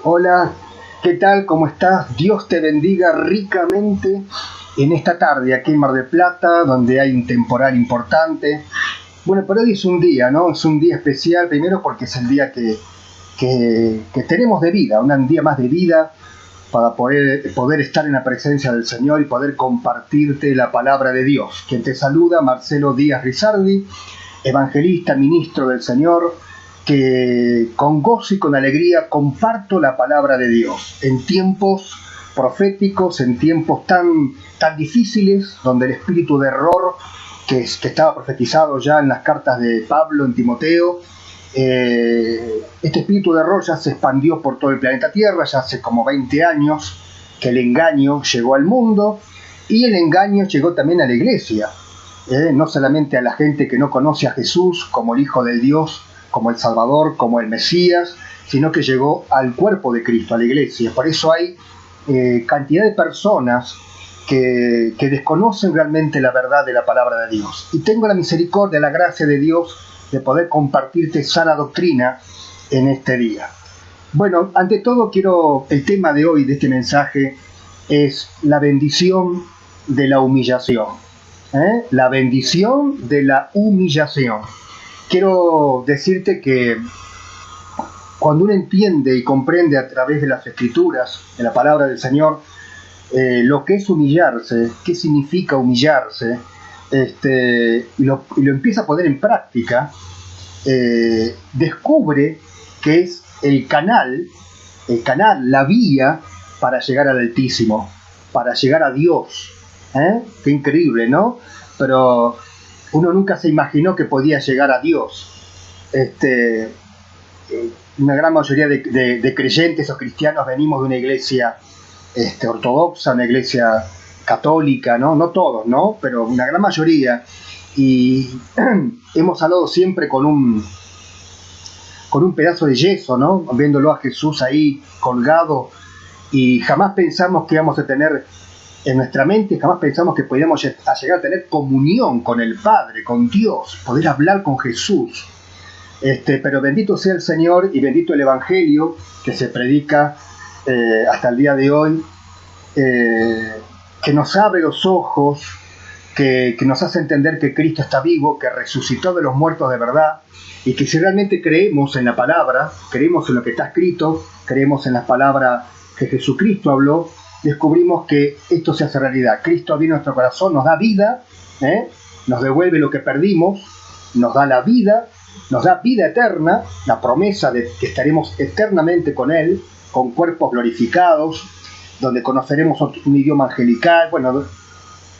Hola, ¿qué tal? ¿Cómo estás? Dios te bendiga ricamente en esta tarde aquí en Mar del Plata, donde hay un temporal importante. Bueno, pero hoy es un día, ¿no? Es un día especial, primero porque es el día que tenemos de vida, un día más de vida para poder estar en la presencia del Señor y poder compartirte la palabra de Dios. Quien te saluda, Marcelo Díaz Rizardi, evangelista, ministro del Señor, que con gozo y con alegría comparto la palabra de Dios en tiempos proféticos, en tiempos tan difíciles, donde el espíritu de error que estaba profetizado ya en las cartas de Pablo en Timoteo, este espíritu de error ya se expandió por todo el planeta Tierra, ya hace como 20 años que el engaño llegó al mundo y el engaño llegó también a la iglesia, no solamente a la gente que no conoce a Jesús como el Hijo de Dios, como el Salvador, como el Mesías, sino que llegó al cuerpo de Cristo, a la iglesia. Por eso hay cantidad de personas que desconocen realmente la verdad de la palabra de Dios. Y tengo la misericordia, la gracia de Dios de poder compartirte sana doctrina en este día. Bueno, ante todo el tema de hoy, de este mensaje, es la bendición de la humillación. La bendición de la humillación. Quiero decirte que cuando uno entiende y comprende a través de las Escrituras, de la palabra del Señor, lo que es humillarse, qué significa humillarse, y lo empieza a poner en práctica, descubre que es el canal, la vía para llegar al Altísimo, para llegar a Dios. Qué increíble, ¿no? Pero uno nunca se imaginó que podía llegar a Dios. Una gran mayoría de creyentes o cristianos venimos de una iglesia ortodoxa, una iglesia católica, ¿no? No todos, ¿no? Pero una gran mayoría. Y hemos hablado siempre con un pedazo de yeso, ¿no? Viéndolo a Jesús ahí colgado, y jamás pensamos que íbamos a tener en nuestra mente, jamás pensamos que podíamos llegar a tener comunión con el Padre, con Dios, poder hablar con Jesús. Pero bendito sea el Señor y bendito el Evangelio que se predica hasta el día de hoy, que nos abre los ojos, que nos hace entender que Cristo está vivo, que resucitó de los muertos de verdad, y que si realmente creemos en la palabra, creemos en lo que está escrito, creemos en las palabras que Jesucristo habló, descubrimos que esto se hace realidad. Cristo viene a nuestro corazón, nos da vida, nos devuelve lo que perdimos, nos da la vida, nos da vida eterna, la promesa de que estaremos eternamente con Él, con cuerpos glorificados, donde conoceremos un idioma angelical, bueno,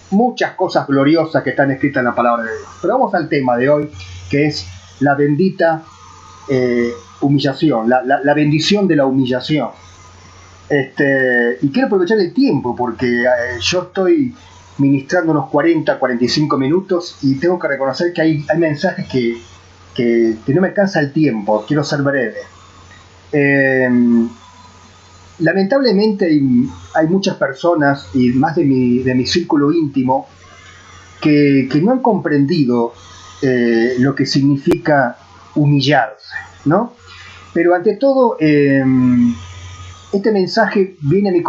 muchas cosas gloriosas que están escritas en la palabra de Dios. Pero vamos al tema de hoy, que es la bendita humillación, la bendición de la humillación. Y quiero aprovechar el tiempo porque yo estoy ministrando unos 40-45 minutos y tengo que reconocer que hay mensajes que no me alcanza el tiempo, quiero ser breve. Lamentablemente hay muchas personas, y más de mi círculo íntimo, que no han comprendido lo que significa humillarse, ¿no? Pero ante todo, este mensaje viene a mi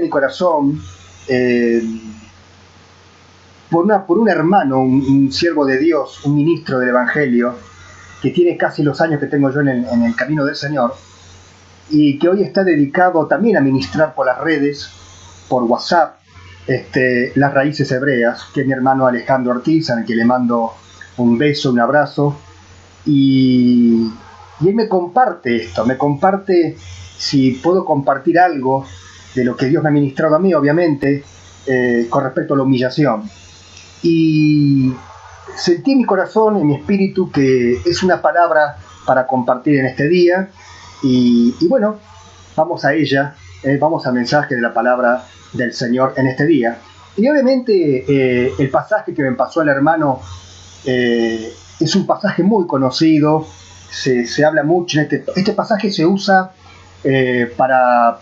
corazón por un hermano, un siervo de Dios, un ministro del Evangelio, que tiene casi los años que tengo yo en el camino del Señor, y que hoy está dedicado también a ministrar por las redes, por WhatsApp, las raíces hebreas, que es mi hermano Alejandro Ortiz, al que le mando un beso, un abrazo, y él me comparte si puedo compartir algo de lo que Dios me ha ministrado a mí, obviamente, con respecto a la humillación. Y sentí en mi corazón, en mi espíritu, que es una palabra para compartir en este día, y bueno, vamos a ella, vamos al mensaje de la palabra del Señor en este día. Y obviamente el pasaje que me pasó el hermano es un pasaje muy conocido, se habla mucho, este pasaje se usa para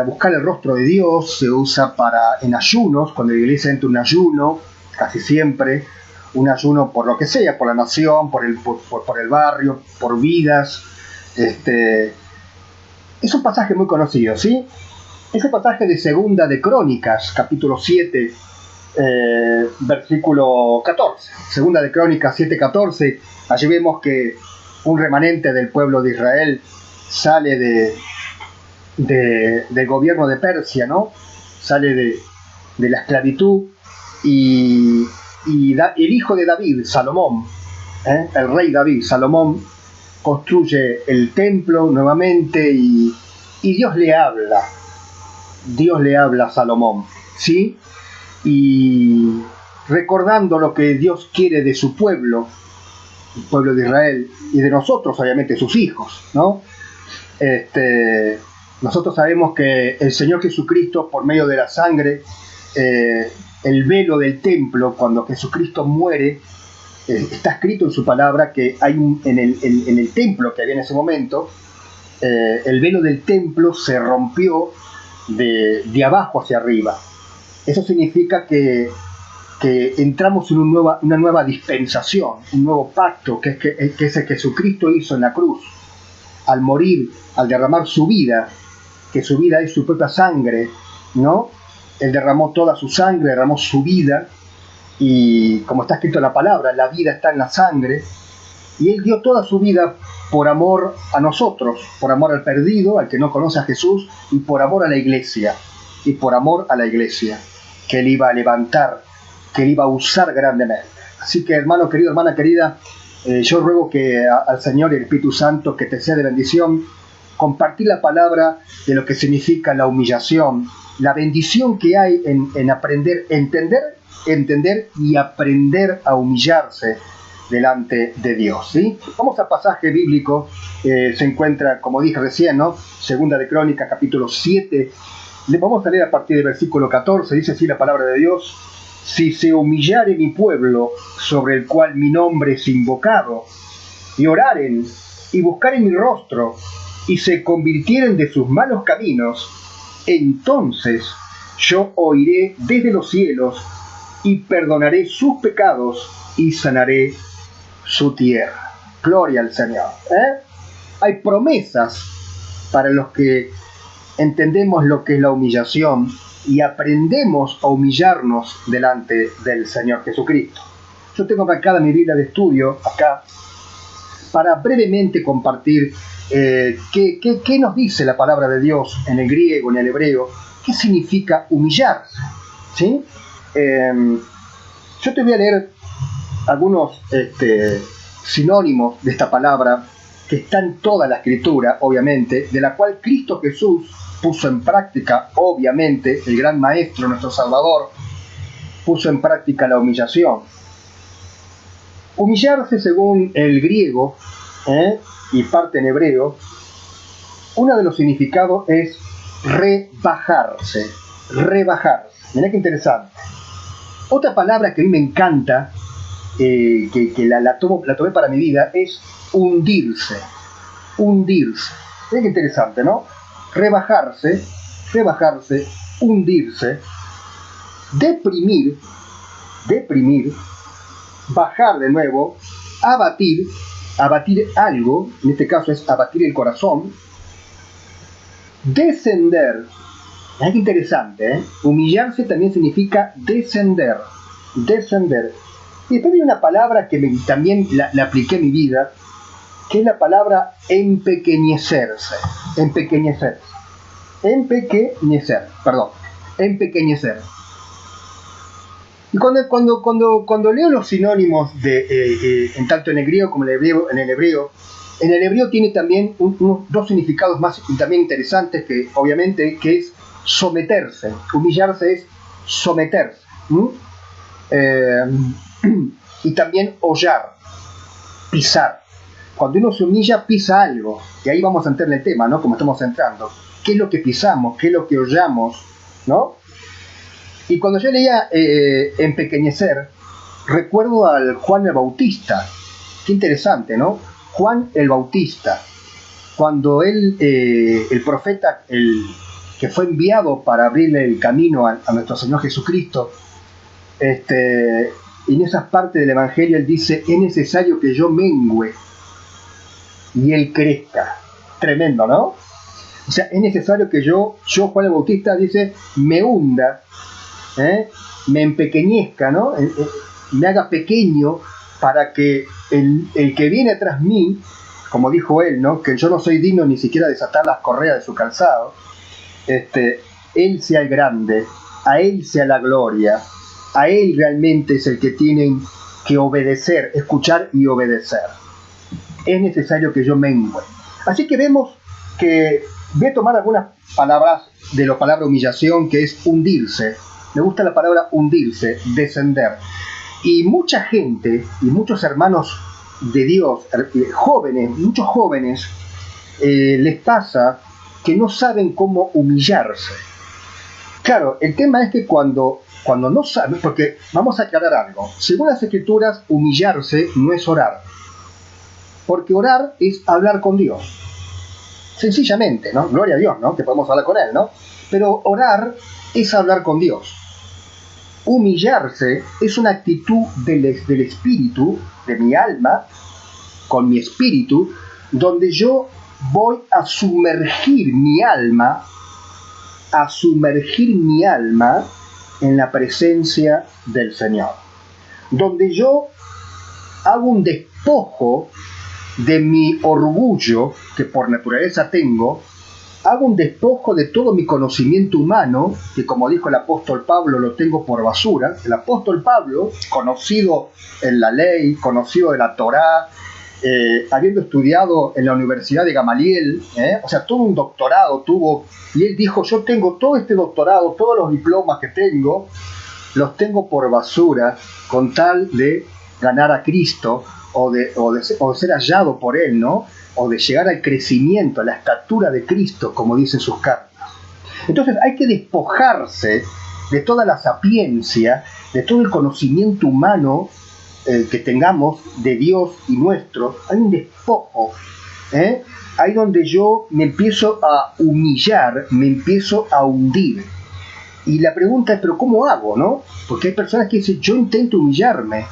buscar el rostro de Dios, se usa en ayunos, cuando la iglesia entra en un ayuno, casi siempre, un ayuno por lo que sea, por la nación, por el barrio, por vidas, Es un pasaje muy conocido, ¿sí? Ese pasaje de Segunda de Crónicas, capítulo 7, versículo 14. Segunda de Crónicas 7:14. Allí vemos que un remanente del pueblo de Israel sale del gobierno de Persia, ¿no? Sale de la esclavitud y el hijo de David, Salomón, el rey David, Salomón, construye el templo nuevamente y Dios le habla. Dios le habla a Salomón, ¿sí? Y recordando lo que Dios quiere de su pueblo, el pueblo de Israel, y de nosotros, obviamente, sus hijos, ¿no? Nosotros sabemos que el Señor Jesucristo, por medio de la sangre, el velo del templo, cuando Jesucristo muere, está escrito en su palabra que hay en el templo que había en ese momento, el velo del templo se rompió de abajo hacia arriba. Eso significa que entramos en una nueva dispensación, un nuevo pacto, que es el que Jesucristo hizo en la cruz. Al morir, al derramar su vida, que su vida es su propia sangre, ¿no? Él derramó toda su sangre, derramó su vida, y como está escrito en la palabra, la vida está en la sangre, y Él dio toda su vida por amor a nosotros, por amor al perdido, al que no conoce a Jesús, y por amor a la iglesia, que Él iba a levantar, que Él iba a usar grandemente. Así que, hermano querido, hermana querida, yo ruego que al Señor y al Espíritu Santo que te sea de bendición compartir la palabra de lo que significa la humillación, la bendición que hay en aprender, entender y aprender a humillarse delante de Dios, ¿sí? Vamos al pasaje bíblico, se encuentra, como dije recién, ¿no? Segunda de Crónicas, capítulo 7. Le vamos a leer a partir del versículo 14, dice así la palabra de Dios: si se humillare mi pueblo, sobre el cual mi nombre es invocado, y oraren, y buscaren mi rostro, y se convirtieren de sus malos caminos, entonces yo oiré desde los cielos, y perdonaré sus pecados, y sanaré su tierra. Gloria al Señor. Hay promesas para los que entendemos lo que es la humillación y aprendemos a humillarnos delante del Señor Jesucristo. Yo tengo marcada mi Biblia de estudio acá para brevemente compartir qué nos dice la palabra de Dios en el griego, en el hebreo, qué significa humillarse, ¿sí? Yo te voy a leer algunos sinónimos de esta palabra que está en toda la Escritura, obviamente, de la cual Cristo Jesús puso en práctica, obviamente, el gran Maestro, nuestro Salvador, puso en práctica la humillación. Humillarse, según el griego y parte en hebreo, uno de los significados es rebajarse. Mirá qué interesante. Otra palabra que a mí me encanta, que la tomé para mi vida, es hundirse. Mirá qué interesante, ¿no? Rebajarse, hundirse, deprimir, bajar de nuevo, abatir algo, en este caso es abatir el corazón, descender. Es interesante, humillarse también significa descender. Y después hay una palabra que también la apliqué en mi vida, que es la palabra empequeñecerse. Y cuando leo los sinónimos en tanto en el griego como en el hebreo tiene también dos significados más también interesantes, que obviamente que es someterse. Humillarse es someterse. Y también hollar, pisar. Cuando uno se humilla, pisa algo. Y ahí vamos a entrar en el tema, ¿no? Como estamos entrando. ¿Qué es lo que pisamos? ¿Qué es lo que hollamos? ¿No? Y cuando yo leía empequeñecer, recuerdo al Juan el Bautista. Qué interesante, ¿no? Juan el Bautista. Cuando él, el profeta, que fue enviado para abrirle el camino a nuestro Señor Jesucristo, y en esas partes del Evangelio él dice: es necesario que yo mengüe y él crezca. Tremendo, ¿no? O sea, es necesario que yo Juan el Bautista dice, me hunda, me empequeñezca, ¿no? Me haga pequeño para que el que viene tras mí, como dijo él, ¿no? Que yo no soy digno ni siquiera de desatar las correas de su calzado, él sea el grande, a él sea la gloria, a él realmente es el que tienen que obedecer, escuchar y obedecer. Es necesario que yo mengue. Así que vemos que voy a tomar algunas palabras de la palabra humillación, que es hundirse. Me gusta la palabra hundirse, descender. Y mucha gente y muchos hermanos de Dios, jóvenes, muchos jóvenes, les pasa que no saben cómo humillarse. Claro, el tema es que cuando no saben, porque vamos a aclarar algo, según las Escrituras, humillarse no es orar, porque orar es hablar con Dios, sencillamente, ¿no? Gloria a Dios, ¿no? Que podemos hablar con Él, ¿no? Pero orar es hablar con Dios. Humillarse es una actitud del espíritu, de mi alma, con mi espíritu, donde yo voy a sumergir mi alma en la presencia del Señor, donde yo hago un despojo de mi orgullo, que por naturaleza tengo, hago un despojo de todo mi conocimiento humano, que como dijo el apóstol Pablo, lo tengo por basura. El apóstol Pablo, conocido en la ley, conocido de la Torá, habiendo estudiado en la Universidad de Gamaliel, o sea, todo un doctorado tuvo, y él dijo, yo tengo todo este doctorado, todos los diplomas que tengo, los tengo por basura, con tal de ganar a Cristo, o de ser hallado por él, ¿no? O de llegar al crecimiento, a la estatura de Cristo, como dicen sus cartas. Entonces hay que despojarse de toda la sapiencia, de todo el conocimiento humano que tengamos de Dios y nuestro. Hay un despojo, ahí donde yo me empiezo a humillar, me empiezo a hundir. Y la pregunta es, ¿pero cómo hago, no? Porque hay personas que dicen, yo intento humillarme.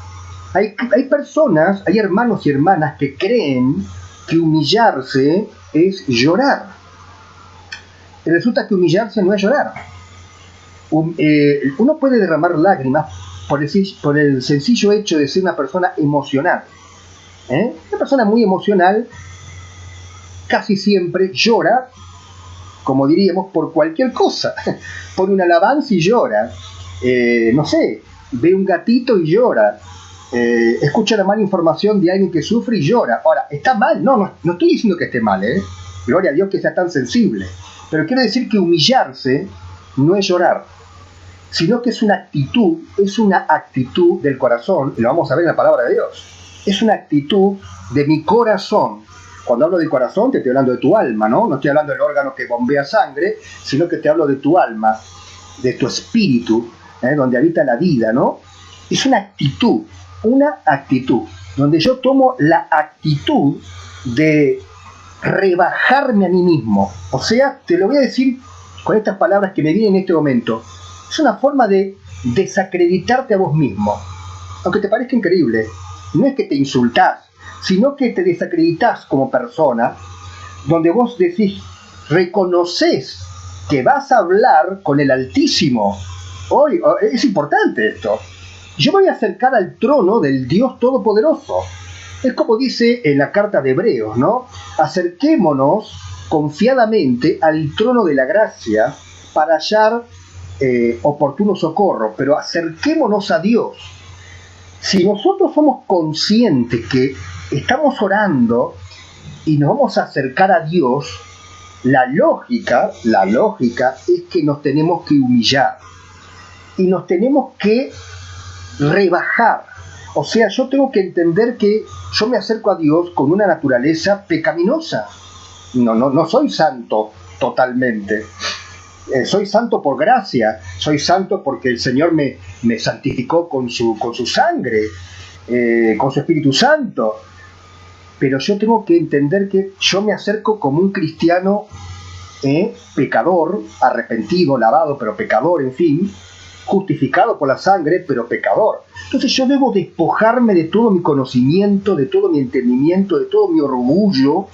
Hay personas, hay hermanos y hermanas que creen que humillarse es llorar. Y resulta que humillarse no es llorar. Uno puede derramar lágrimas por el sencillo hecho de ser una persona emocional. Una persona muy emocional casi siempre llora, como diríamos, por cualquier cosa. Por una alabanza y llora. No sé, ve un gatito y llora. Escucha la mala información de alguien que sufre y llora. Ahora, ¿está mal? No estoy diciendo que esté mal, gloria a Dios que sea tan sensible, pero quiero decir que humillarse no es llorar, sino que es una actitud del corazón, y lo vamos a ver en la palabra de Dios. Es una actitud de mi corazón. Cuando hablo de corazón, te estoy hablando de tu alma, no estoy hablando del órgano que bombea sangre, sino que te hablo de tu alma, de tu espíritu, donde habita la vida, ¿no? Es una actitud donde yo tomo la actitud de rebajarme a mí mismo. O sea, te lo voy a decir con estas palabras que me vienen en este momento. Es una forma de desacreditarte a vos mismo. Aunque te parezca increíble, no es que te insultás, sino que te desacreditas como persona, donde vos decís, reconoces que vas a hablar con el Altísimo. Hoy es importante esto. Yo me voy a acercar al trono del Dios Todopoderoso. Es como dice en la carta de Hebreos, ¿no? Acerquémonos confiadamente al trono de la gracia para hallar oportuno socorro, pero acerquémonos a Dios. Si nosotros somos conscientes que estamos orando y nos vamos a acercar a Dios, la lógica es que nos tenemos que humillar y nos tenemos que rebajar. O sea, yo tengo que entender que yo me acerco a Dios con una naturaleza pecaminosa. No soy santo totalmente. Soy santo por gracia, soy santo porque el Señor me santificó con su sangre, con su Espíritu Santo. Pero yo tengo que entender que yo me acerco como un cristiano pecador, arrepentido, lavado, pero pecador, en fin, justificado por la sangre, pero pecador. Entonces yo debo despojarme de todo mi conocimiento, de todo mi entendimiento, de todo mi orgullo,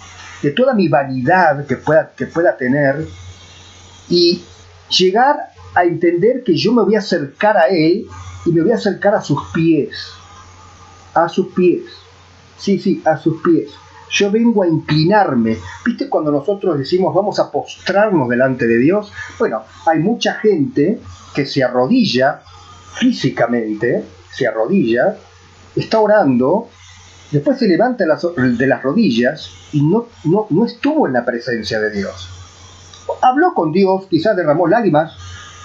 de toda mi vanidad que pueda tener, y llegar a entender que yo me voy a acercar a Él y me voy a acercar a sus pies. A sus pies. Sí, a sus pies. Yo vengo a inclinarme. ¿Viste cuando nosotros decimos vamos a postrarnos delante de Dios? Bueno, hay mucha gente que se arrodilla físicamente, se arrodilla, está orando, después se levanta de las rodillas y no estuvo en la presencia de Dios. Habló con Dios, quizás derramó lágrimas,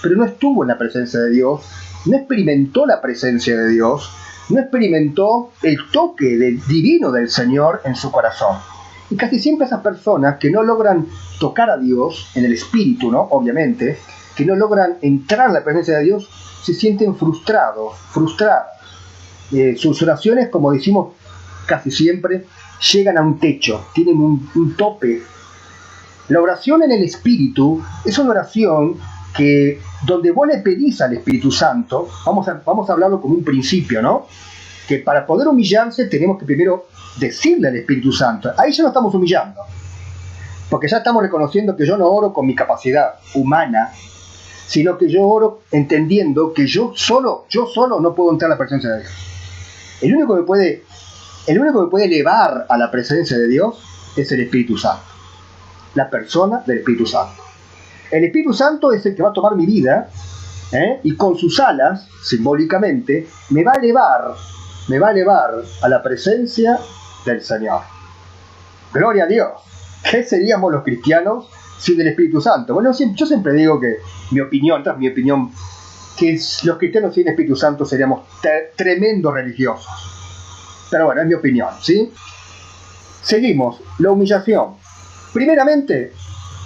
pero no estuvo en la presencia de Dios, no experimentó la presencia de Dios, no experimentó el toque divino del Señor en su corazón. Y casi siempre esas personas que no logran tocar a Dios en el espíritu, ¿no? Obviamente, que no logran entrar en la presencia de Dios, se sienten frustradas. Sus oraciones, como decimos casi siempre, llegan a un techo, tienen un tope. La oración en el Espíritu es una oración que donde vos le pedís al Espíritu Santo, vamos a hablarlo como un principio, ¿no? Que para poder humillarse tenemos que primero decirle al Espíritu Santo. Ahí ya no estamos humillando, porque ya estamos reconociendo que yo no oro con mi capacidad humana, sino que yo oro entendiendo que yo solo no puedo entrar a la presencia de Dios. El único que me puede elevar a la presencia de Dios es el Espíritu Santo. La persona del Espíritu Santo. El Espíritu Santo es el que va a tomar mi vida, y con sus alas, simbólicamente, me va a elevar a la presencia del Señor. Gloria a Dios. ¿Qué seríamos los cristianos sin el Espíritu Santo? Bueno, yo siempre digo que mi opinión, que los cristianos sin Espíritu Santo seríamos tremendos religiosos. Pero bueno, es mi opinión, ¿sí? Seguimos, la humillación. Primeramente,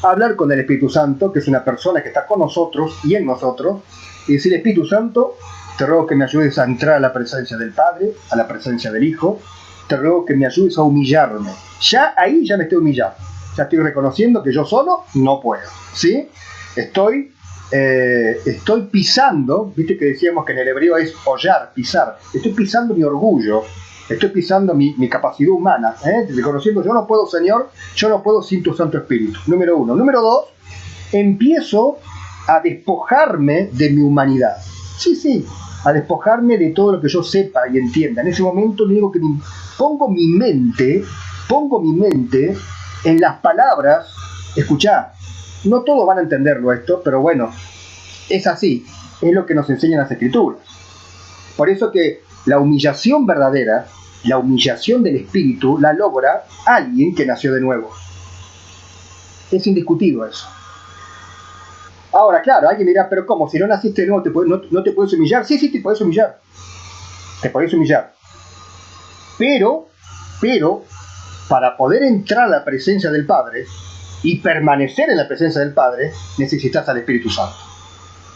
hablar con el Espíritu Santo, que es una persona que está con nosotros y en nosotros, y decir: Espíritu Santo, te ruego que me ayudes a entrar a la presencia del Padre, a la presencia del Hijo, te ruego que me ayudes a humillarme. Ahí ya me estoy humillando, ya estoy reconociendo que yo solo no puedo, ¿sí? Estoy pisando, viste que decíamos que en el hebreo es hollar, pisar, estoy pisando mi orgullo, estoy pisando mi capacidad humana, reconociendo: yo no puedo, Señor, yo no puedo sin tu Santo Espíritu. Número uno. Número dos, empiezo a despojarme de mi humanidad. Sí, a despojarme de todo lo que yo sepa y entienda. En ese momento le digo que pongo mi mente en las palabras. Escuchá, no todos van a entenderlo esto, pero bueno, es así, es lo que nos enseñan las Escrituras. Por eso que la humillación verdadera, la humillación del espíritu, la logra alguien que nació de nuevo. Es indiscutido eso. Ahora, claro, alguien dirá: pero ¿cómo? Si no naciste de nuevo, ¿no te puedes humillar? Sí, te puedes humillar. Te puedes humillar. Pero, para poder entrar a la presencia del Padre y permanecer en la presencia del Padre, necesitas al Espíritu Santo.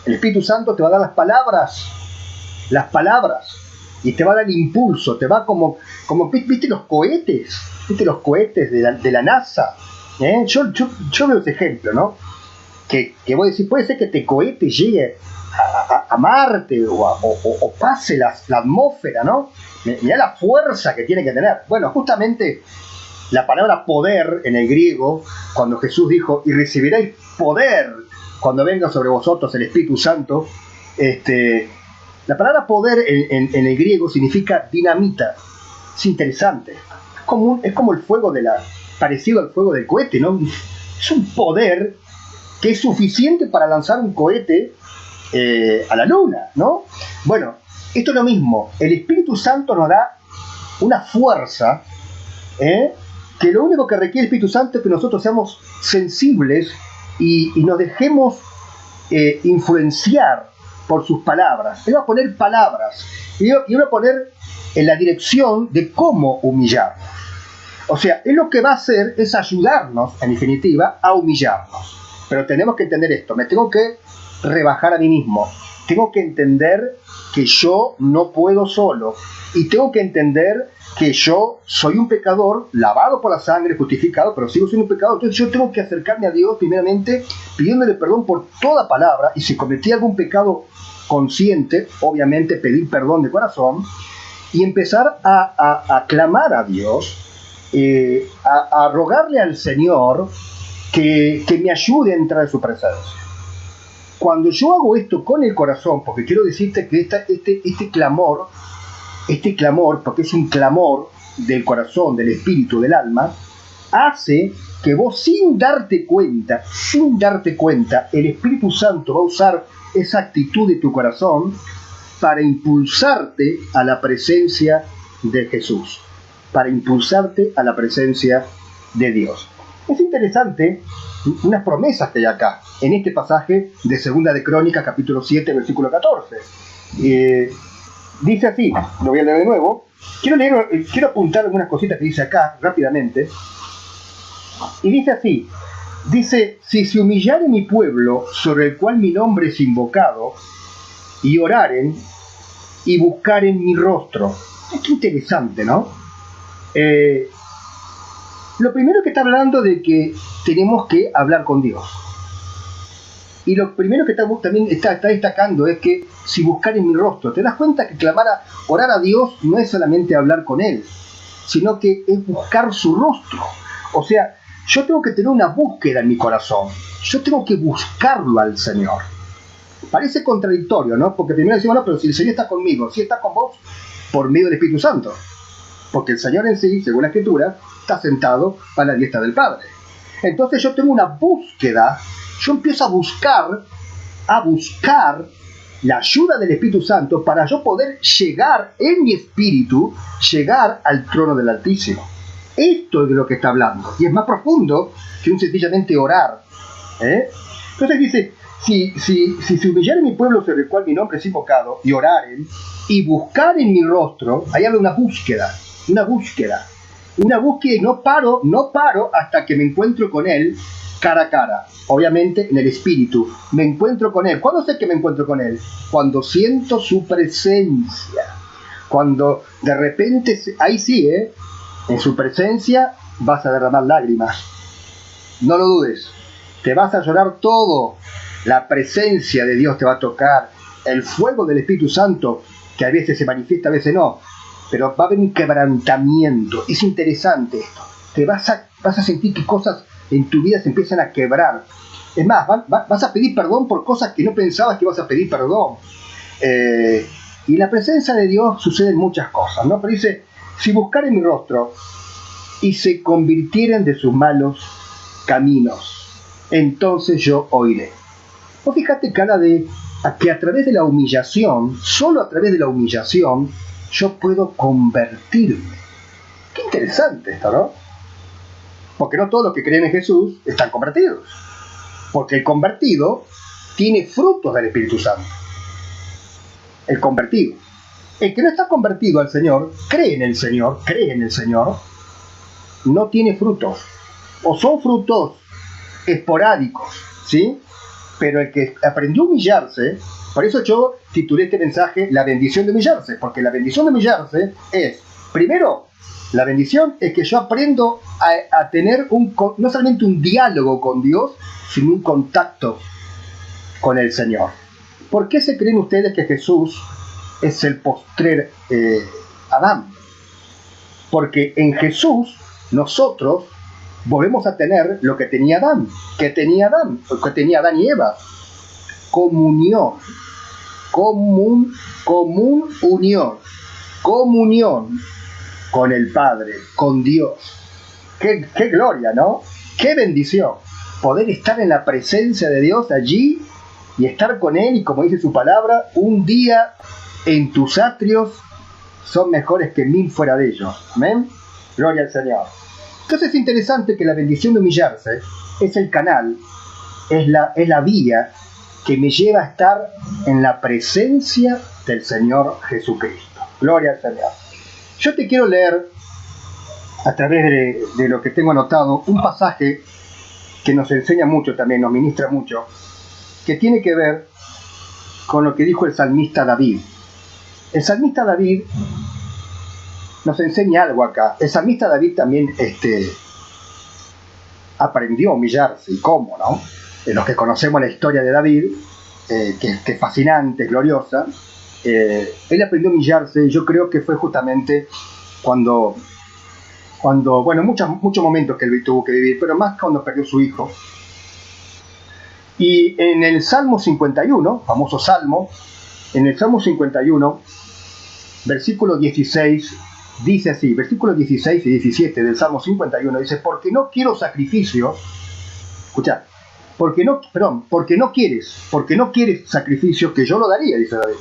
El Espíritu Santo te va a dar las palabras, y te va a dar el impulso, te va como ¿viste los cohetes? ¿Viste los cohetes de la NASA? Yo veo ese ejemplo, ¿no? Que vos decís, puede ser que este cohete llegue a Marte o pase la atmósfera, ¿no? Mirá la fuerza que tiene que tener. Bueno, justamente la palabra poder en el griego, cuando Jesús dijo: y recibiréis poder cuando venga sobre vosotros el Espíritu Santo, la palabra poder en el griego significa dinamita. Es interesante. Es como el fuego parecido al fuego del cohete, ¿no? Es un poder que es suficiente para lanzar un cohete a la luna, ¿no? Bueno, esto es lo mismo. El Espíritu Santo nos da una fuerza, que lo único que requiere el Espíritu Santo es que nosotros seamos sensibles y nos dejemos influenciar por sus palabras. Él va a poner palabras y va a poner en la dirección de cómo humillar. O sea, él lo que va a hacer es ayudarnos, en definitiva, a humillarnos. Pero tenemos que entender esto: me tengo que rebajar a mí mismo, tengo que entender que yo no puedo solo, y tengo que entender que yo soy un pecador, lavado por la sangre, justificado, pero sigo siendo un pecador. Entonces yo tengo que acercarme a Dios primeramente pidiéndole perdón por toda palabra, y si cometí algún pecado consciente, obviamente pedir perdón de corazón, y empezar a clamar a Dios a rogarle al Señor que me ayude a entrar en su presencia. Cuando yo hago esto con el corazón, porque quiero decirte que este clamor, porque es un clamor del corazón, del espíritu, del alma, hace que vos sin darte cuenta, el Espíritu Santo va a usar esa actitud de tu corazón para impulsarte a la presencia de Jesús, para impulsarte a la presencia de Dios. Es interesante unas promesas que hay acá, en este pasaje de Segunda de Crónicas, capítulo 7, versículo 14. Dice así, lo voy a leer de nuevo. Quiero apuntar algunas cositas que dice acá, rápidamente. Y dice así, si se humillare mi pueblo, sobre el cual mi nombre es invocado, y oraren, y buscaren mi rostro. Qué interesante, ¿no? Lo primero que está hablando de que tenemos que hablar con Dios. Y lo primero que también está destacando es que si buscaren mi rostro, te das cuenta que orar a Dios no es solamente hablar con Él, sino que es buscar su rostro. O sea, yo tengo que tener una búsqueda en mi corazón. Yo tengo que buscarlo al Señor. Parece contradictorio, ¿no? Porque primero decimos, no, pero si el Señor está conmigo, si está con vos, por medio del Espíritu Santo. Porque el Señor en sí, según la Escritura, está sentado a la diestra del Padre. Entonces yo tengo una búsqueda, yo empiezo a buscar la ayuda del Espíritu Santo para yo poder llegar en mi espíritu, llegar al trono del Altísimo. Esto es de lo que está hablando. Y es más profundo que un sencillamente orar. Entonces dice, si se humillare mi pueblo sobre el cual mi nombre es invocado, y oraren, y buscaren mi rostro, ahí habla de una búsqueda, y no paro hasta que me encuentro con Él cara a cara, obviamente en el espíritu, me encuentro con Él. ¿Cuándo sé que me encuentro con Él? Cuando siento su presencia, cuando de repente, ahí sí, en su presencia vas a derramar lágrimas, no lo dudes, te vas a llorar todo, la presencia de Dios te va a tocar, el fuego del Espíritu Santo, que a veces se manifiesta, a veces no, pero va a haber un quebrantamiento. Es interesante esto, te vas a sentir que cosas en tu vida se empiezan a quebrar. Es más, vas a pedir perdón por cosas que no pensabas que ibas a pedir perdón. Y en la presencia de Dios suceden muchas cosas, ¿no? Pero dice, si buscaren mi rostro y se convirtieren de sus malos caminos, entonces yo oiré. Vos fíjate que habla de que a través de la humillación, solo a través de la humillación, yo puedo convertirme. Qué interesante esto, ¿no? Porque no todos los que creen en Jesús están convertidos. Porque el convertido tiene frutos del Espíritu Santo. El convertido. El que no está convertido al Señor, cree en el Señor, no tiene frutos. O son frutos esporádicos, ¿sí? Pero el que aprendió a humillarse, por eso yo titulé este mensaje La bendición de humillarse, porque la bendición de humillarse es, primero, la bendición es que yo aprendo a tener no solamente un diálogo con Dios, sino un contacto con el Señor. ¿Por qué se creen ustedes que Jesús es el postrer Adán? Porque en Jesús nosotros volvemos a tener lo que tenía Adán, que tenía Adán y Eva: comunión, comunión con el Padre, con Dios. Qué gloria, ¿no? Qué bendición poder estar en la presencia de Dios allí y estar con Él, y como dice su palabra, un día en tus atrios son mejores que 1000 fuera de ellos. Amén. Gloria al Señor. Entonces es interesante que la bendición de humillarse es el canal, es la vía que me lleva a estar en la presencia del Señor Jesucristo. Gloria al Señor. Yo te quiero leer, a través de lo que tengo anotado, un pasaje que nos enseña mucho también, nos ministra mucho, que tiene que ver con lo que dijo el salmista David. El salmista David nos enseña algo acá. El salmista David también aprendió a humillarse. ¿Y cómo, no? Los que conocemos la historia de David, que es fascinante, es gloriosa, él aprendió a humillarse, y yo creo que fue justamente cuando Bueno, muchos momentos que él tuvo que vivir, pero más cuando perdió su hijo. Y en el Salmo 51, famoso Salmo, en el Salmo 51, versículo 16, dice así, versículos 16 y 17 del Salmo 51, dice, porque no quiero sacrificio, escuchá, porque no quieres sacrificio, que yo lo daría, dice David.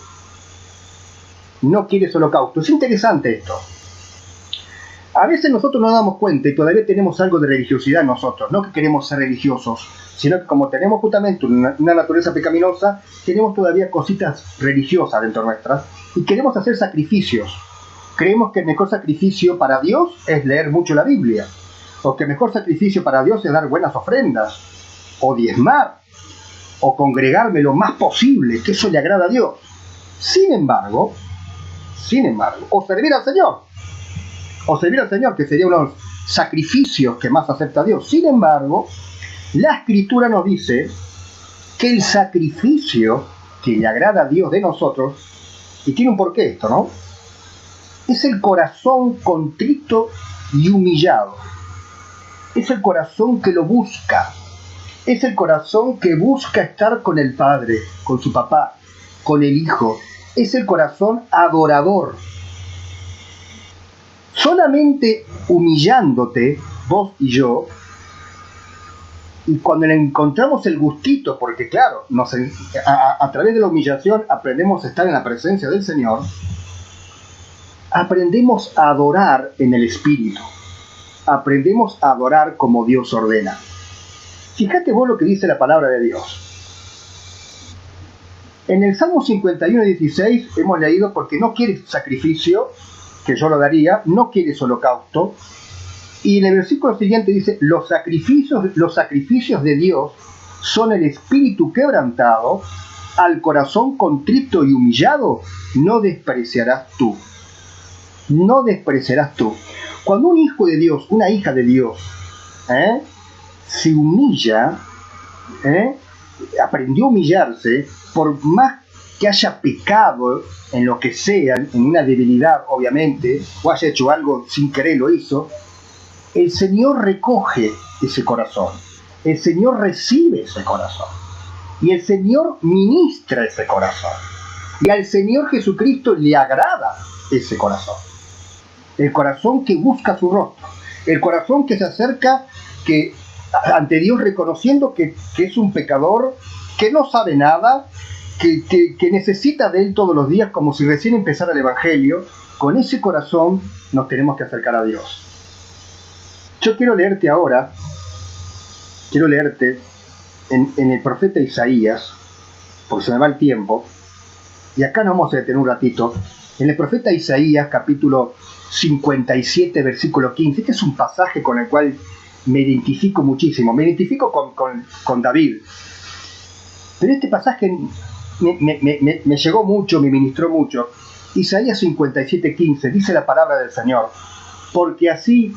No quieres holocausto. Es interesante esto. A veces nosotros nos damos cuenta y todavía tenemos algo de religiosidad en nosotros, no que queremos ser religiosos, sino que como tenemos justamente una naturaleza pecaminosa, tenemos todavía cositas religiosas dentro nuestras y queremos hacer sacrificios. Creemos que el mejor sacrificio para Dios es leer mucho la Biblia, o que el mejor sacrificio para Dios es dar buenas ofrendas, o diezmar, o congregarme lo más posible, que eso le agrada a Dios. Sin embargo, o servir al Señor, que sería uno de los sacrificios que más acepta Dios. Sin embargo, la Escritura nos dice que el sacrificio que le agrada a Dios de nosotros, y tiene un porqué esto, ¿no? Es el corazón contrito y humillado. Es el corazón que lo busca. Es el corazón que busca estar con el Padre, con su papá, con el Hijo. Es el corazón adorador. Solamente humillándote, vos y yo, y cuando le encontramos el gustito, porque claro, a través de la humillación aprendemos a estar en la presencia del Señor, aprendemos a adorar en el Espíritu, aprendemos a adorar como Dios ordena. Fíjate vos lo que dice la palabra de Dios. En el Salmo 51:16 hemos leído, porque no quieres sacrificio, que yo lo daría, no quieres holocausto. Y en el versículo siguiente dice, los sacrificios de Dios son el espíritu quebrantado, al corazón contrito y humillado, no despreciarás tú. No despreciarás tú. Cuando un hijo de Dios, una hija de Dios, se humilla, aprendió a humillarse, por más que haya pecado en lo que sea, en una debilidad obviamente, o haya hecho algo sin querer, lo hizo, el Señor recoge ese corazón, el Señor recibe ese corazón, y el Señor ministra ese corazón, y al Señor Jesucristo le agrada ese corazón, el corazón que busca su rostro, el corazón que se acerca ante Dios reconociendo que es un pecador, que no sabe nada, que necesita de Él todos los días, como si recién empezara el Evangelio. Con ese corazón nos tenemos que acercar a Dios. Yo quiero leerte ahora, en el profeta Isaías, porque se me va el tiempo, y acá nos vamos a detener un ratito, en el profeta Isaías, capítulo 57, versículo 15, este es un pasaje con el cual me identifico muchísimo, me identifico con David, pero este pasaje me llegó mucho, me ministró mucho. Isaías 57:15 dice la palabra del Señor, porque así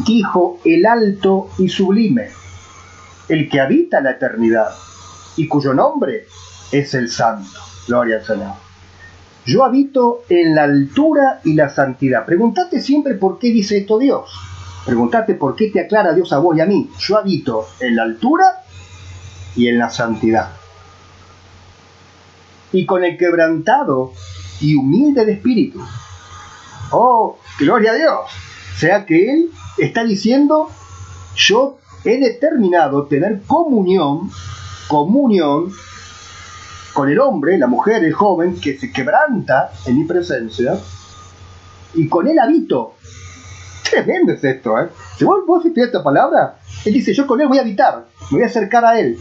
dijo el alto y sublime, el que habita la eternidad y cuyo nombre es el Santo. Gloria al Señor. Yo habito en la altura y la santidad. Pregúntate siempre por qué dice esto Dios. Pregúntate por qué te aclara Dios a vos y a mí. Yo habito en la altura y en la santidad. Y con el quebrantado y humilde de espíritu. Oh, gloria a Dios. O sea que Él está diciendo, yo he determinado tener comunión con el hombre, la mujer, el joven, que se quebranta en mi presencia, y con Él habito. Tremendo es esto, ¿eh? Si vos estudias esta palabra, Él dice, yo con Él voy a habitar, me voy a acercar a Él.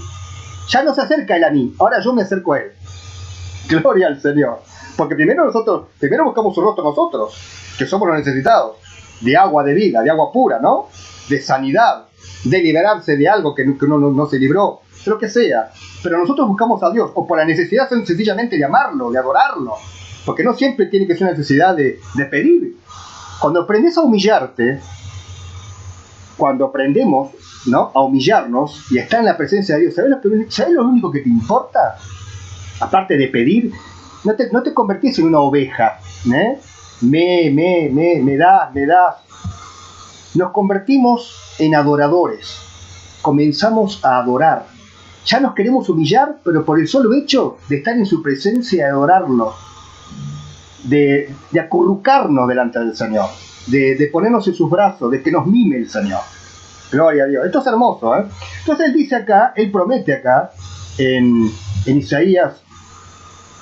Ya no se acerca Él a mí, ahora yo me acerco a Él. Gloria al Señor. Porque primero buscamos su rostro nosotros, que somos los necesitados, de agua de vida, de agua pura, ¿no? De sanidad, de liberarse de algo que uno no se libró, de lo que sea. Pero nosotros buscamos a Dios, o por la necesidad sencillamente de amarlo, de adorarlo, porque no siempre tiene que ser una necesidad de pedir. Cuando aprendes a humillarte, cuando aprendemos, ¿no?, a humillarnos y a estar en la presencia de Dios, ¿sabes lo único que te importa? Aparte de pedir, no te convertís en una oveja, ¿eh? Me das. nos convertimos en adoradores, comenzamos a adorar. Ya nos queremos humillar, pero por el solo hecho de estar en su presencia y adorarlo, de acurrucarnos delante del Señor, de ponernos en sus brazos, de que nos mime el Señor. Gloria a Dios. Esto es hermoso, ¿eh? Entonces él dice acá, él promete acá, en Isaías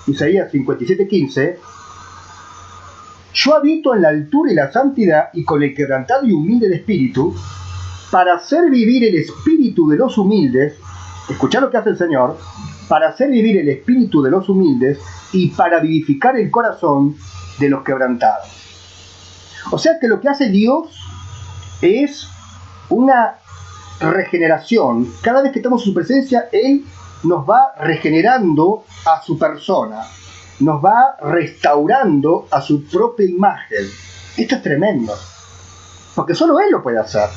57:15, yo habito en la altura y la santidad y con el quebrantado y humilde de espíritu, para hacer vivir el espíritu de los humildes. Escuchá lo que hace el Señor, para hacer vivir el espíritu de los humildes y para vivificar el corazón de los quebrantados. O sea que lo que hace Dios es una regeneración. Cada vez que estamos en su presencia, Él nos va regenerando a su persona, nos va restaurando a su propia imagen. Esto es tremendo, porque solo Él lo puede hacer.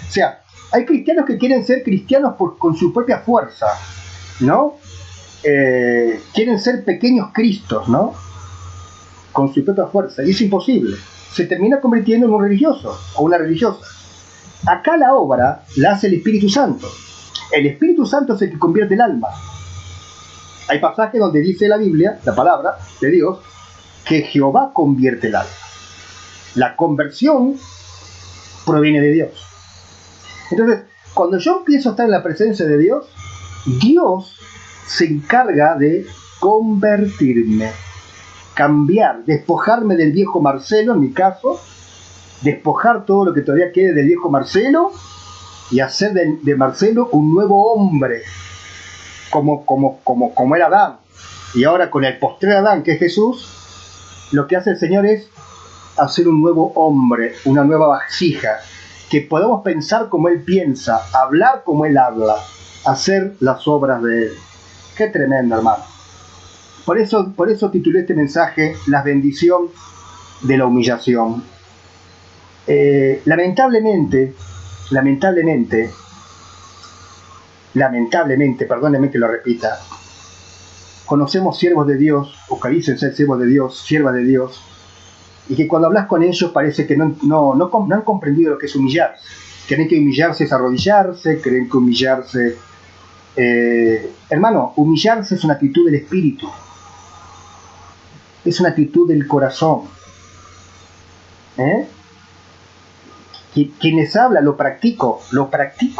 O sea, hay cristianos que quieren ser cristianos con su propia fuerza, ¿no? Quieren ser pequeños Cristos, ¿no? Con su propia fuerza, y es imposible. Se termina convirtiendo en un religioso o una religiosa. Acá la obra la hace el Espíritu Santo. El Espíritu Santo es el que convierte el alma. Hay pasajes donde dice la Biblia, la palabra de Dios, que Jehová convierte el alma. La conversión proviene de Dios. Entonces, cuando yo empiezo a estar en la presencia de Dios, Dios se encarga de convertirme, cambiar, despojarme del viejo Marcelo, en mi caso, despojar todo lo que todavía quede del viejo Marcelo y hacer de Marcelo un nuevo hombre, como era Adán. Y ahora con el postrer Adán, que es Jesús, lo que hace el Señor es hacer un nuevo hombre, una nueva vasija, que podamos pensar como Él piensa, hablar como Él habla, hacer las obras de Él. Qué tremendo, hermano. Por eso titulé este mensaje La bendición de la humillación. Lamentablemente, perdónenme que lo repita, conocemos siervos de Dios, o que dicen ser siervos de Dios, siervas de Dios, y que cuando hablas con ellos parece que no han comprendido lo que es humillarse. Creen que humillarse es arrodillarse, creen que humillarse... hermano, humillarse es una actitud del espíritu, es una actitud del corazón. Quien les habla lo practico,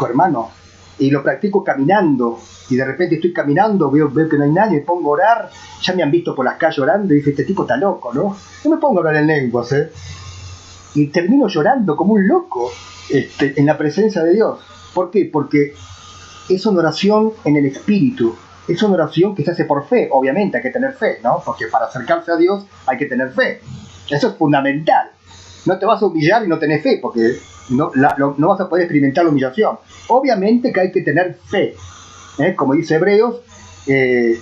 hermano, y lo practico caminando, y de repente estoy caminando, veo que no hay nadie, me pongo a orar. Ya me han visto por las calles orando y dije, este tipo está loco, ¿no? Yo me pongo a orar en lenguas, y termino llorando como un loco en la presencia de Dios. ¿Por qué? Porque es una oración en el espíritu, es una oración que se hace por fe. Obviamente hay que tener fe, ¿no? Porque para acercarse a Dios hay que tener fe, eso es fundamental. No te vas a humillar y no tenés fe, porque no vas a poder experimentar la humillación. Obviamente que hay que tener fe, como dice Hebreos, que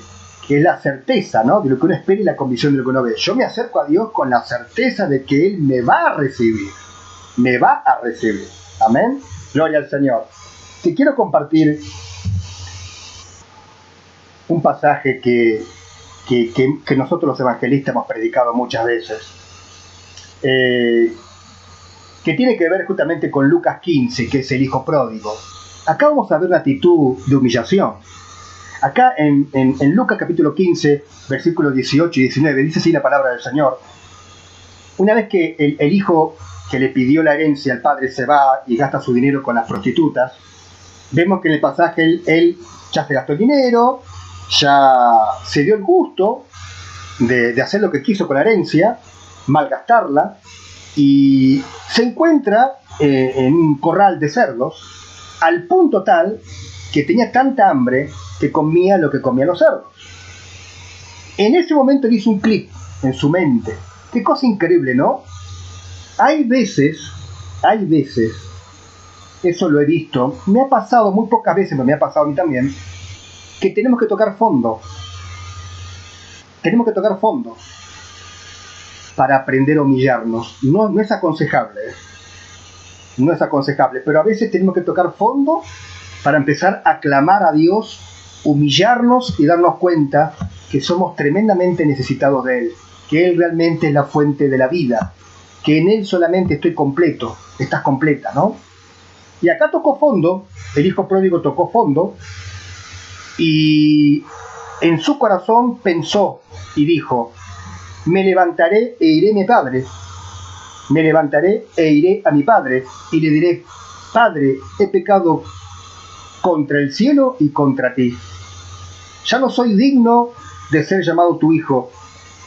es la certeza, ¿no?, de lo que uno espera y la convicción de lo que uno ve. Yo me acerco a Dios con la certeza de que Él me va a recibir. Amén. Gloria al Señor. Te quiero compartir un pasaje que nosotros los evangelistas hemos predicado muchas veces, que tiene que ver justamente con Lucas 15, que es el hijo pródigo. Acá vamos a ver una actitud de humillación. Acá en Lucas capítulo 15, versículos 18 y 19, dice así la palabra del Señor. Una vez que el hijo que le pidió la herencia al padre se va y gasta su dinero con las prostitutas, vemos que en el pasaje él ya se gastó el dinero, ya se dio el gusto de hacer lo que quiso con la herencia, malgastarla, y se encuentra en un corral de cerdos, al punto tal que tenía tanta hambre que comía lo que comían los cerdos. En ese momento le hizo un clic en su mente. Qué cosa increíble, ¿no? Hay veces, eso lo he visto, me ha pasado muy pocas veces, pero me ha pasado a mí también, que tenemos que tocar fondo. Tenemos que tocar fondo para aprender a humillarnos. No es aconsejable, no es aconsejable, pero a veces tenemos que tocar fondo para empezar a clamar a Dios, humillarnos y darnos cuenta que somos tremendamente necesitados de Él, que Él realmente es la fuente de la vida, que en Él solamente estoy completo, estás completa, ¿no? Y acá tocó fondo, el hijo pródigo tocó fondo, y en su corazón pensó y dijo: me levantaré e iré a mi padre, me levantaré e iré a mi padre, y le diré: Padre, he pecado contra el cielo y contra ti. Ya no soy digno de ser llamado tu hijo.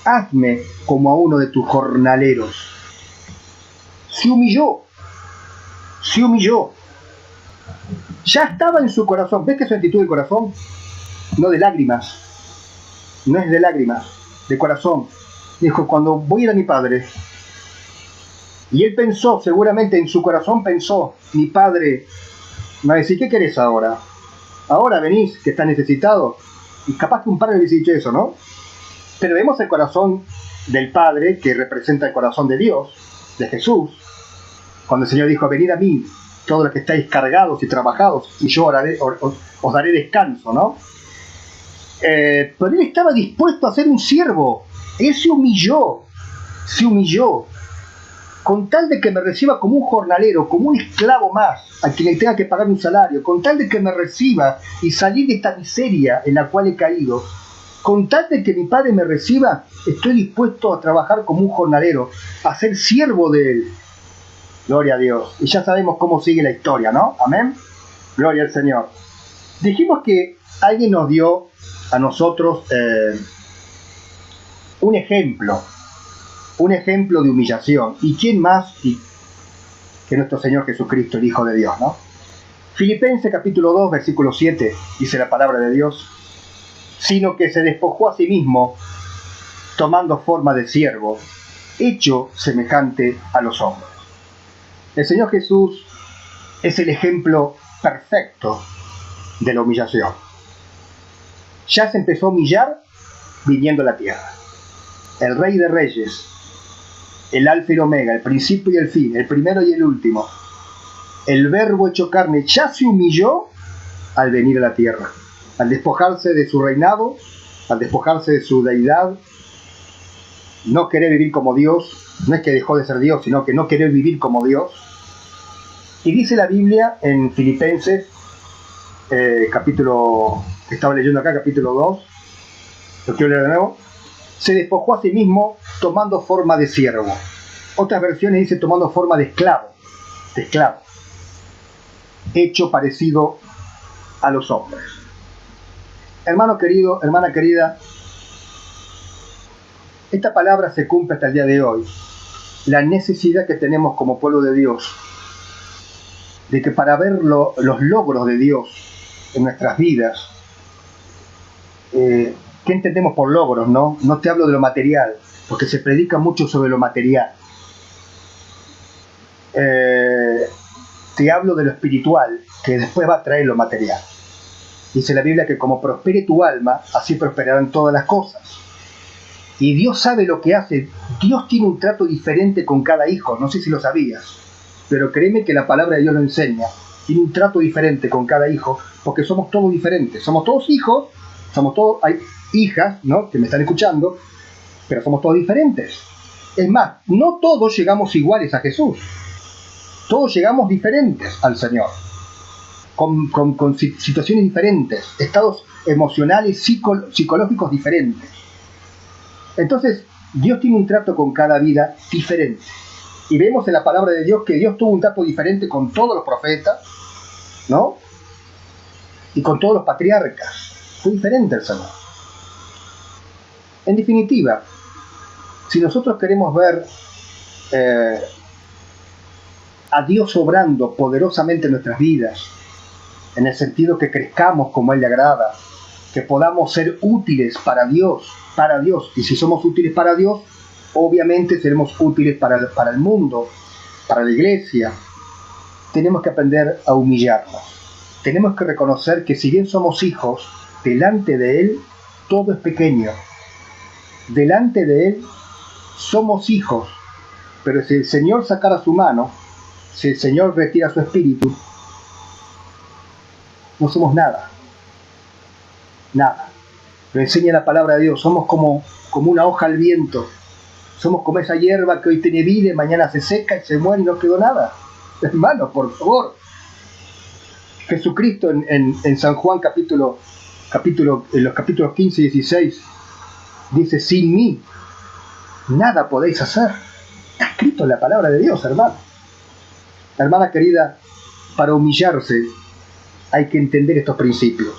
Hazme como a uno de tus jornaleros. Se humilló. Ya estaba en su corazón. ¿Ves que es su actitud de corazón? No de lágrimas. No es de lágrimas, de corazón. Dijo: cuando voy a ir a mi padre. Y él pensó, seguramente en su corazón pensó: mi padre me va a decir: ¿qué querés ahora? Ahora venís, que estás necesitado. Y capaz que un padre le hubiese dicho eso, ¿no? Pero vemos el corazón del Padre, que representa el corazón de Dios, de Jesús, cuando el Señor dijo: venid a mí, todos los que estáis cargados y trabajados, y yo os daré descanso, ¿no? Pero él estaba dispuesto a ser un siervo. Él se humilló, con tal de que me reciba como un jornalero, como un esclavo más, a quien le tenga que pagar un salario, con tal de que me reciba y salir de esta miseria en la cual he caído, con tal de que mi padre me reciba, estoy dispuesto a trabajar como un jornalero, a ser siervo de él. Gloria a Dios. Y ya sabemos cómo sigue la historia, ¿no? Amén. Gloria al Señor. Dijimos que alguien nos dio a nosotros un ejemplo de humillación. ¿Y quién más que nuestro Señor Jesucristo, el Hijo de Dios, ¿no? Filipenses capítulo 2, versículo 7, dice la palabra de Dios: sino que se despojó a sí mismo, tomando forma de siervo, hecho semejante a los hombres. El Señor Jesús es el ejemplo perfecto de la humillación. Ya se empezó a humillar viniendo a la tierra. El Rey de Reyes, el Alfa y el Omega, el principio y el fin, el primero y el último, el Verbo hecho carne, ya se humilló al venir a la tierra, al despojarse de su reinado, al despojarse de su deidad, no querer vivir como Dios. No es que dejó de ser Dios, sino que no querer vivir como Dios. Y dice la Biblia en Filipenses, capítulo, que estaba leyendo acá, capítulo 2, lo quiero leer de nuevo: se despojó a sí mismo tomando forma de siervo. Otras versiones dicen tomando forma de esclavo, hecho parecido a los hombres. Hermano querido, hermana querida, esta palabra se cumple hasta el día de hoy. La necesidad que tenemos como pueblo de Dios, de que para ver los logros de Dios en nuestras vidas, ¿qué entendemos por logros, no? No te hablo de lo material, porque se predica mucho sobre lo material. Te hablo de lo espiritual, que después va a traer lo material. Dice la Biblia que como prospere tu alma, así prosperarán todas las cosas. Y Dios sabe lo que hace. Dios tiene un trato diferente con cada hijo. No sé si lo sabías, pero créeme que la palabra de Dios lo enseña. Tiene un trato diferente con cada hijo, porque somos todos diferentes. Somos todos hijos, hay hijas, ¿no?, que me están escuchando, pero somos todos diferentes. Es más, no todos llegamos iguales a Jesús. Todos llegamos diferentes al Señor, con situaciones diferentes, estados emocionales, psicológicos diferentes. Entonces, Dios tiene un trato con cada vida diferente. Y vemos en la palabra de Dios que Dios tuvo un trato diferente con todos los profetas, ¿no? Y con todos los patriarcas. Fue diferente el Señor. En definitiva, si nosotros queremos ver a Dios obrando poderosamente en nuestras vidas, en el sentido que crezcamos como a Él le agrada, que podamos ser útiles para Dios, y si somos útiles para Dios, obviamente seremos útiles para el mundo, para la iglesia. Tenemos que aprender a humillarnos. Tenemos que reconocer que si bien somos hijos, delante de Él todo es pequeño. Delante de Él somos hijos, pero si el Señor sacara su mano, si el Señor retira su espíritu, no somos nada. Nada. Lo enseña la palabra de Dios. Somos como una hoja al viento. Somos como esa hierba que hoy tiene vida y mañana se seca y se muere y no quedó nada. Hermano, por favor. Jesucristo en San Juan en los capítulos 15 y 16 dice: sin mí nada podéis hacer. Está escrito en la palabra de Dios, hermano. Hermana querida, para humillarse hay que entender estos principios.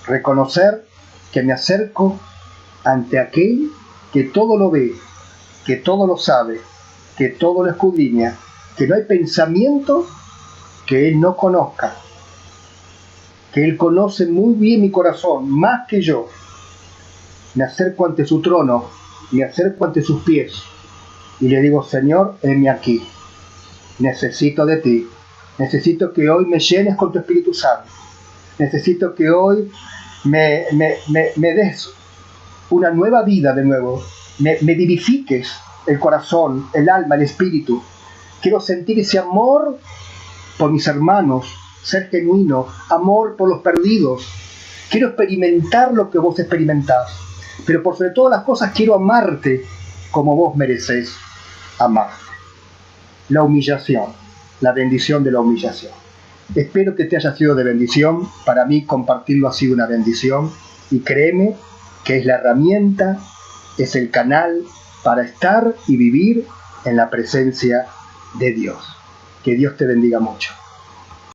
Reconocer que me acerco ante aquel que todo lo ve, que todo lo sabe, que todo lo escudriña, que no hay pensamiento que Él no conozca, que Él conoce muy bien mi corazón, más que yo. Me acerco ante su trono, me acerco ante sus pies y le digo: Señor, heme aquí, necesito de ti, necesito que hoy me llenes con tu Espíritu Santo, necesito que hoy me des una nueva vida de nuevo, me vivifiques el corazón, el alma, el espíritu. Quiero sentir ese amor por mis hermanos, ser genuino, amor por los perdidos. Quiero experimentar lo que vos experimentás, pero por sobre todas las cosas quiero amarte como vos merecés amar. La humillación, la bendición de la humillación. Espero que te haya sido de bendición. Para mí compartirlo ha sido una bendición, y créeme que es la herramienta, es el canal para estar y vivir en la presencia de Dios. Que Dios te bendiga mucho.